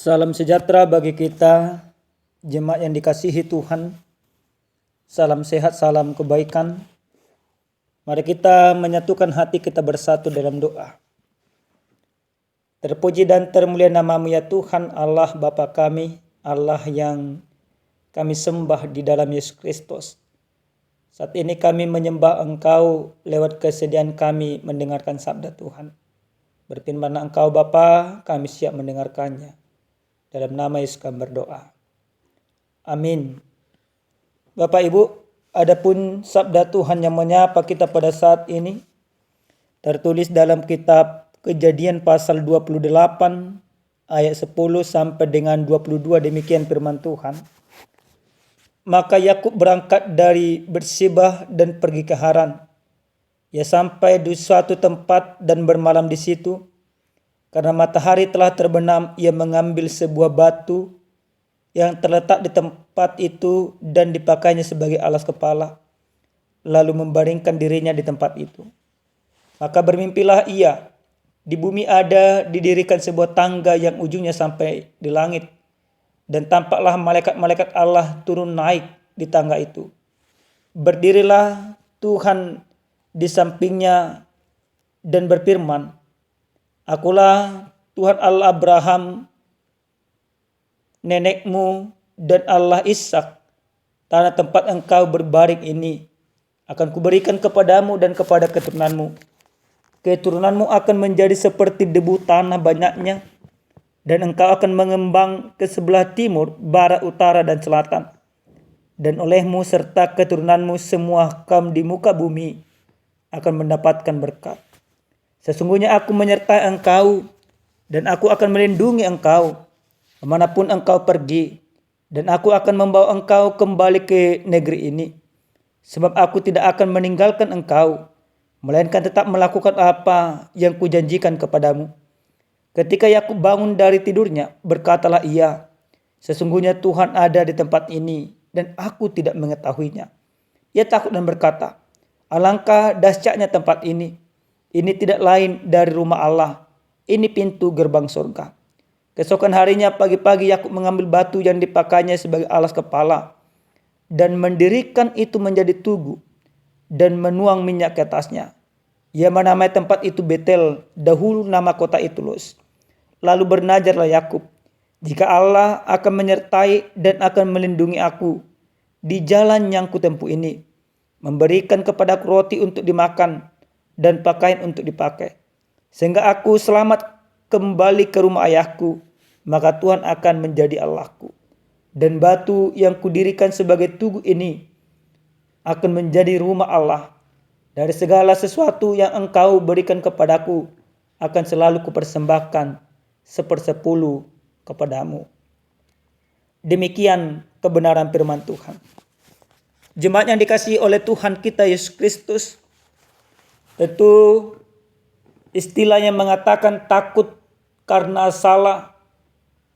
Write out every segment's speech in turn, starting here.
Salam sejahtera bagi kita, jemaat yang dikasihi Tuhan. Salam sehat, salam kebaikan. Mari kita menyatukan hati kita bersatu dalam doa. Terpuji dan termulia nama-Mu ya Tuhan, Allah Bapa kami, Allah yang kami sembah di dalam Yesus Kristus. Saat ini kami menyembah Engkau lewat kesediaan kami mendengarkan sabda Tuhan. Berfirman Engkau Bapa, kami siap mendengarkannya. Dalam nama Yesus kami berdoa. Amin. Bapak Ibu, adapun sabda Tuhan yang menyapa kita pada saat ini tertulis dalam kitab Kejadian pasal 28 ayat 10 sampai dengan 22, demikian firman Tuhan. Maka Yakub berangkat dari Bersibah dan pergi ke Haran. Ia sampai di suatu tempat dan bermalam di situ. Karena matahari telah terbenam, ia mengambil sebuah batu yang terletak di tempat itu dan dipakainya sebagai alas kepala, lalu membaringkan dirinya di tempat itu. Maka bermimpilah ia, di bumi ada didirikan sebuah tangga yang ujungnya sampai di langit, dan tampaklah malaikat-malaikat Allah turun naik di tangga itu. Berdirilah Tuhan di sampingnya dan berfirman, Akulah Tuhan Allah Abraham, nenekmu, dan Allah Ishak. Tanah tempat engkau berbaring ini akan kuberikan kepadamu dan kepada keturunanmu. Keturunanmu akan menjadi seperti debu tanah banyaknya, dan engkau akan mengembang ke sebelah timur, barat, utara, dan selatan. Dan olehmu serta keturunanmu semua kaum di muka bumi akan mendapatkan berkat. Sesungguhnya aku menyertai engkau, dan aku akan melindungi engkau kemanapun engkau pergi, dan aku akan membawa engkau kembali ke negeri ini. Sebab aku tidak akan meninggalkan engkau, melainkan tetap melakukan apa yang kujanjikan kepadamu. Ketika Yakub bangun dari tidurnya, berkatalah ia, Sesungguhnya Tuhan ada di tempat ini, dan aku tidak mengetahuinya. Ia takut dan berkata, Alangkah dahsyatnya tempat ini. Ini tidak lain dari rumah Allah. Ini pintu gerbang surga. Keesokan harinya pagi-pagi Yakub mengambil batu yang dipakainya sebagai alas kepala dan mendirikan itu menjadi tugu dan menuang minyak ke atasnya. Ia menamai tempat itu Betel, dahulu nama kota itu Luz. Lalu bernajarlah Yakub, jika Allah akan menyertai dan akan melindungi aku di jalan yang kutempuh ini, memberikan kepadaku roti untuk dimakan dan pakaian untuk dipakai, sehingga aku selamat kembali ke rumah ayahku, maka Tuhan akan menjadi Allahku. Dan batu yang kudirikan sebagai tugu ini akan menjadi rumah Allah. Dari segala sesuatu yang engkau berikan kepadaku akan selalu kupersembahkan 1/10 kepadamu. Demikian kebenaran firman Tuhan. Jemaat yang dikasihi oleh Tuhan kita Yesus Kristus, tentu istilah yang mengatakan takut karena salah,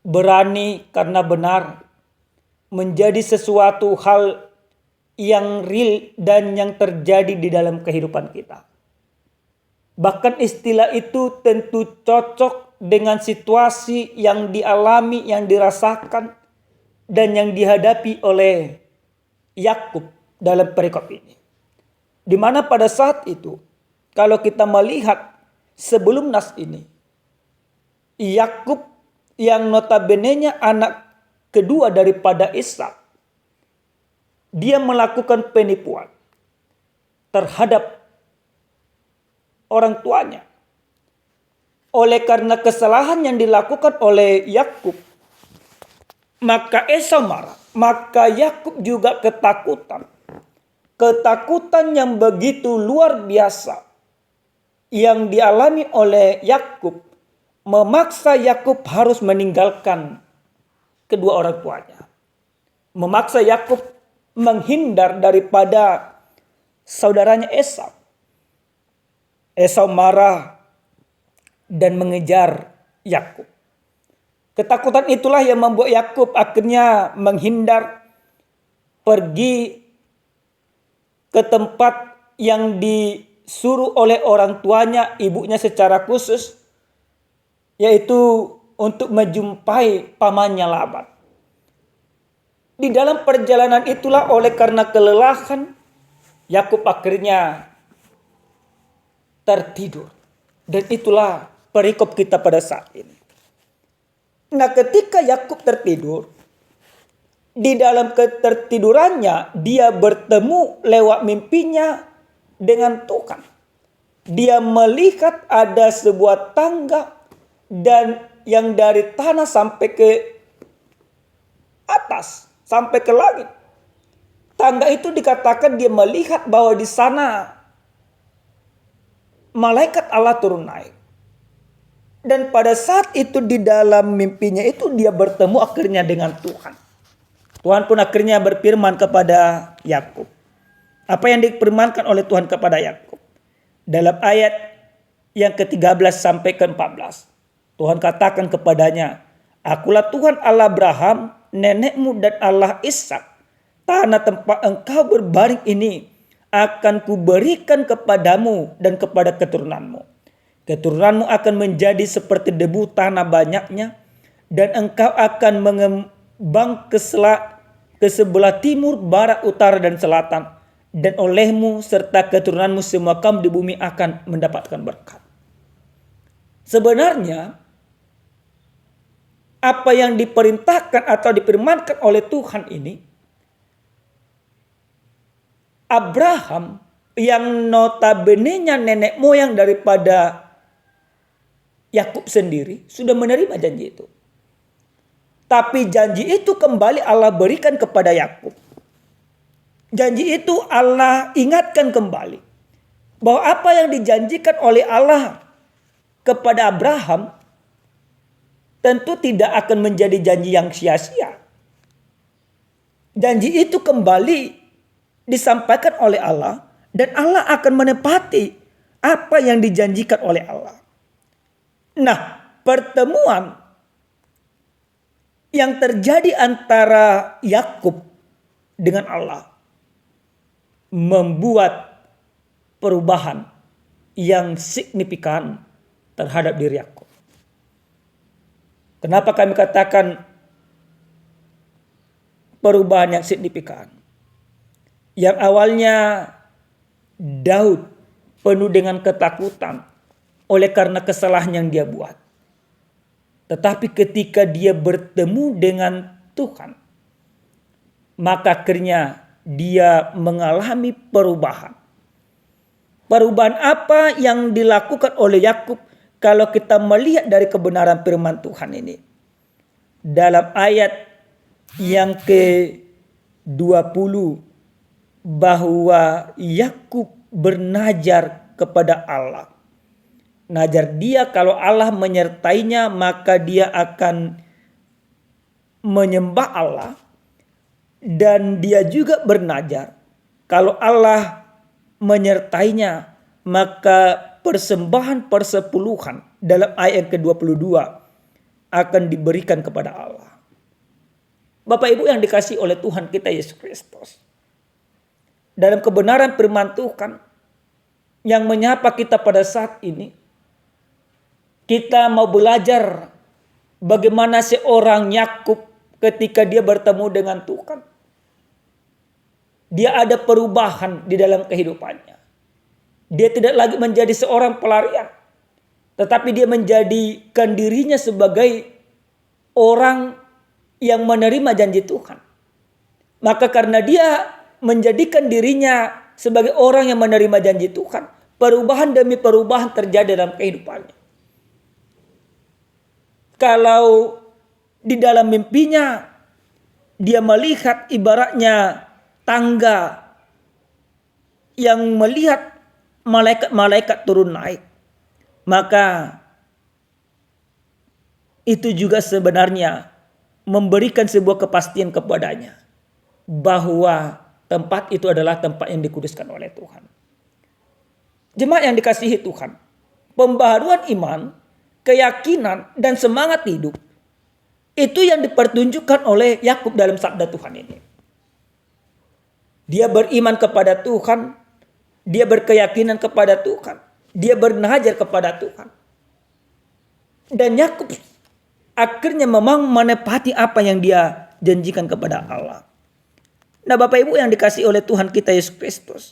berani karena benar, menjadi sesuatu hal yang real dan yang terjadi di dalam kehidupan kita. Bahkan istilah itu tentu cocok dengan situasi yang dialami, yang dirasakan, dan yang dihadapi oleh Yakub dalam perikop ini. Di mana pada saat itu, kalau kita melihat sebelum nas ini, Yakub yang notabene-nya anak kedua daripada Ishak, dia melakukan penipuan terhadap orang tuanya. Oleh karena kesalahan yang dilakukan oleh Yakub, maka Esau marah, maka Yakub juga ketakutan. Ketakutan yang begitu luar biasa yang dialami oleh Yakub memaksa Yakub harus meninggalkan kedua orang tuanya. Memaksa Yakub menghindar daripada saudaranya Esau. Esau marah dan mengejar Yakub. Ketakutan itulah yang membuat Yakub akhirnya menghindar, pergi ke tempat yang disuruh oleh orang tuanya, ibunya secara khusus, yaitu untuk menjumpai pamannya Laban. Di dalam perjalanan itulah oleh karena kelelahan, Yakub akhirnya tertidur. Dan itulah perikop kita pada saat ini. Nah, ketika Yakub tertidur, di dalam ketertidurannya dia bertemu lewat mimpinya dengan Tuhan. Dia melihat ada sebuah tangga dan yang dari tanah sampai ke atas, sampai ke langit. Tangga itu dikatakan dia melihat bahwa di sana malaikat Allah turun naik. Dan pada saat itu di dalam mimpinya itu dia bertemu akhirnya dengan Tuhan. Tuhan pun akhirnya berfirman kepada Yakub. Apa yang difirmankan oleh Tuhan kepada Yakub? Dalam ayat yang ke-13 sampai ke-14. Tuhan katakan kepadanya, "Akulah Tuhan Allah Abraham, nenekmu dan Allah Ishak. Tanah tempat engkau berbaring ini akan kuberikan kepadamu dan kepada keturunanmu. Keturunanmu akan menjadi seperti debu tanah banyaknya, dan engkau akan mengembang ke sebelah timur, barat, utara, dan selatan. Dan olehmu serta keturunanmu semua kaum di bumi akan mendapatkan berkat." Sebenarnya apa yang diperintahkan atau difirmankan oleh Tuhan ini, Abraham yang notabene-nya nenek moyang daripada Yakub sendiri sudah menerima janji itu. Tapi janji itu kembali Allah berikan kepada Yakub. Janji itu Allah ingatkan kembali bahwa apa yang dijanjikan oleh Allah kepada Abraham tentu tidak akan menjadi janji yang sia-sia. Janji itu kembali disampaikan oleh Allah dan Allah akan menepati apa yang dijanjikan oleh Allah. Nah, pertemuan yang terjadi antara Yakub dengan Allah membuat perubahan yang signifikan terhadap diri Yakub. Kenapa kami katakan perubahan yang signifikan? Yang awalnya Daud penuh dengan ketakutan oleh karena kesalahan yang dia buat. Tetapi ketika dia bertemu dengan Tuhan, maka akhirnya dia mengalami perubahan. Perubahan apa yang dilakukan oleh Yakub kalau kita melihat dari kebenaran firman Tuhan ini? Dalam ayat yang ke-20 bahwa Yakub bernazar kepada Allah. Nazar dia kalau Allah menyertainya maka dia akan menyembah Allah. Dan dia juga bernazar kalau Allah menyertainya maka persembahan persepuluhan dalam ayat ke-22 akan diberikan kepada Allah. Bapak Ibu yang dikasihi oleh Tuhan kita Yesus Kristus, dalam kebenaran firman Tuhan yang menyapa kita pada saat ini, kita mau belajar bagaimana seorang Yakub ketika dia bertemu dengan Tuhan. Dia ada perubahan di dalam kehidupannya. Dia tidak lagi menjadi seorang pelarian, tetapi dia menjadikan dirinya sebagai orang yang menerima janji Tuhan. Maka karena dia menjadikan dirinya sebagai orang yang menerima janji Tuhan, perubahan demi perubahan terjadi dalam kehidupannya. Kalau di dalam mimpinya dia melihat ibaratnya tangga yang melihat malaikat-malaikat turun naik, maka itu juga sebenarnya memberikan sebuah kepastian kepadanya bahwa tempat itu adalah tempat yang dikuduskan oleh Tuhan. Jemaat yang dikasihi Tuhan, pembaharuan iman, keyakinan, dan semangat hidup itu yang dipertunjukkan oleh Yakub dalam sabda Tuhan ini. Dia beriman kepada Tuhan, dia berkeyakinan kepada Tuhan, dia bernazar kepada Tuhan. Dan Yakub akhirnya memang menepati apa yang dia janjikan kepada Allah. Nah Bapak Ibu yang dikasihi oleh Tuhan kita Yesus Kristus,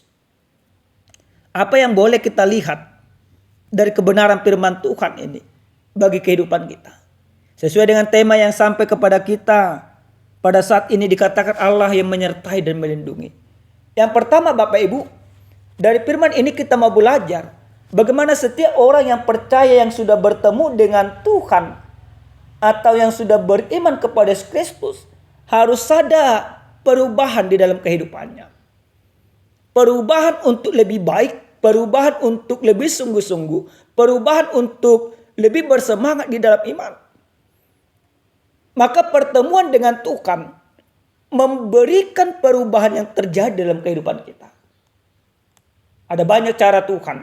apa yang boleh kita lihat dari kebenaran firman Tuhan ini bagi kehidupan kita? Sesuai dengan tema yang sampai kepada kita pada saat ini, dikatakan Allah yang menyertai dan melindungi. Yang pertama Bapak Ibu, dari firman ini kita mau belajar bagaimana setiap orang yang percaya, yang sudah bertemu dengan Tuhan atau yang sudah beriman kepada Yesus Kristus, harus ada perubahan di dalam kehidupannya. Perubahan untuk lebih baik, perubahan untuk lebih sungguh-sungguh, perubahan untuk lebih bersemangat di dalam iman. Maka pertemuan dengan Tuhan memberikan perubahan yang terjadi dalam kehidupan kita. Ada banyak cara Tuhan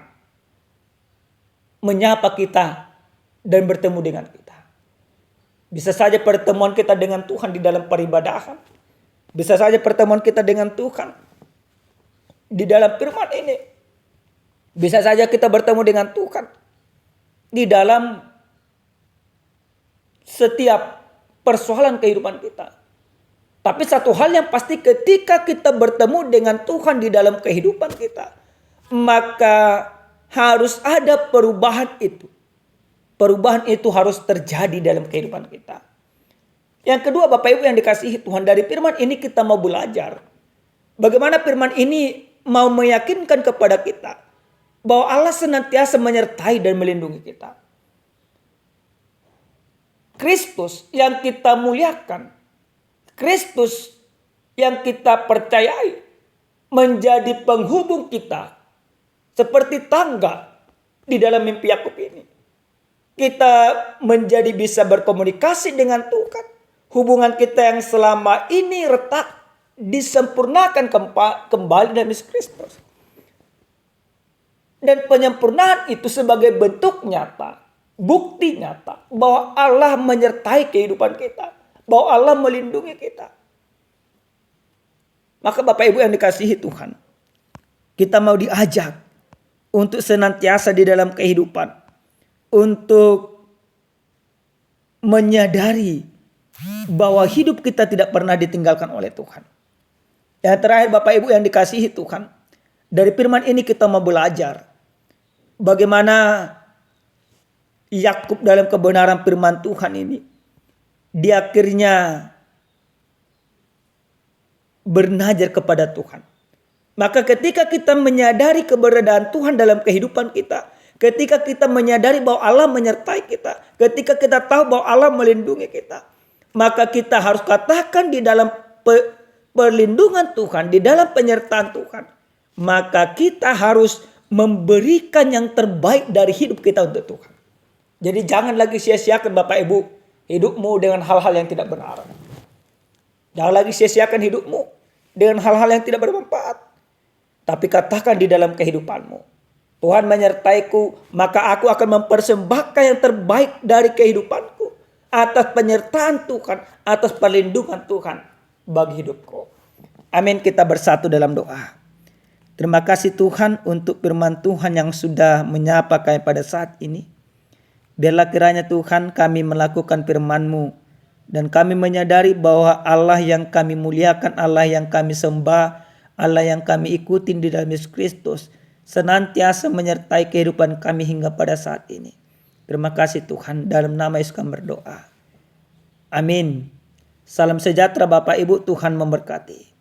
menyapa kita dan bertemu dengan kita. Bisa saja pertemuan kita dengan Tuhan di dalam peribadahan. Bisa saja pertemuan kita dengan Tuhan di dalam firman ini. Bisa saja kita bertemu dengan Tuhan di dalam setiap persoalan kehidupan kita. Tapi satu hal yang pasti, ketika kita bertemu dengan Tuhan di dalam kehidupan kita, maka harus ada perubahan itu. Perubahan itu harus terjadi dalam kehidupan kita. Yang kedua Bapak Ibu yang dikasihi Tuhan, dari firman ini kita mau belajar bagaimana firman ini mau meyakinkan kepada kita bahwa Allah senantiasa menyertai dan melindungi kita. Kristus yang kita muliakan, Kristus yang kita percayai, menjadi penghubung kita seperti tangga di dalam mimpi Yakub ini. Kita menjadi bisa berkomunikasi dengan Tuhan. Hubungan kita yang selama ini retak disempurnakan kembali dalam Yesus Kristus. Dan penyempurnaan itu sebagai bentuk nyata, bukti nyata bahwa Allah menyertai kehidupan kita, bahwa Allah melindungi kita. Maka Bapak Ibu yang dikasihi Tuhan, kita mau diajak untuk senantiasa di dalam kehidupan, untuk menyadari bahwa hidup kita tidak pernah ditinggalkan oleh Tuhan. Yang terakhir Bapak Ibu yang dikasihi Tuhan, dari firman ini kita mau belajar bagaimana Yakub dalam kebenaran firman Tuhan ini, dia akhirnya bernazar kepada Tuhan. Maka ketika kita menyadari keberadaan Tuhan dalam kehidupan kita, ketika kita menyadari bahwa Allah menyertai kita, ketika kita tahu bahwa Allah melindungi kita, maka kita harus katakan di dalam perlindungan Tuhan, di dalam penyertaan Tuhan, maka kita harus memberikan yang terbaik dari hidup kita untuk Tuhan. Jadi jangan lagi sia-siakan Bapak Ibu hidupmu dengan hal-hal yang tidak benar. Jangan lagi sia-siakan hidupmu dengan hal-hal yang tidak bermanfaat. Tapi katakan di dalam kehidupanmu, Tuhan menyertaiku, maka aku akan mempersembahkan yang terbaik dari kehidupanku atas penyertaan Tuhan, atas perlindungan Tuhan bagi hidupku. Amin. Kita bersatu dalam doa. Terima kasih Tuhan untuk firman Tuhan yang sudah menyapa kami pada saat ini. Biarlah kiranya Tuhan kami melakukan firman-Mu dan kami menyadari bahwa Allah yang kami muliakan, Allah yang kami sembah, Allah yang kami ikutin di dalam Yesus Kristus senantiasa menyertai kehidupan kami hingga pada saat ini. Terima kasih Tuhan, dalam nama Yesus kami berdoa. Amin. Salam sejahtera Bapak Ibu, Tuhan memberkati.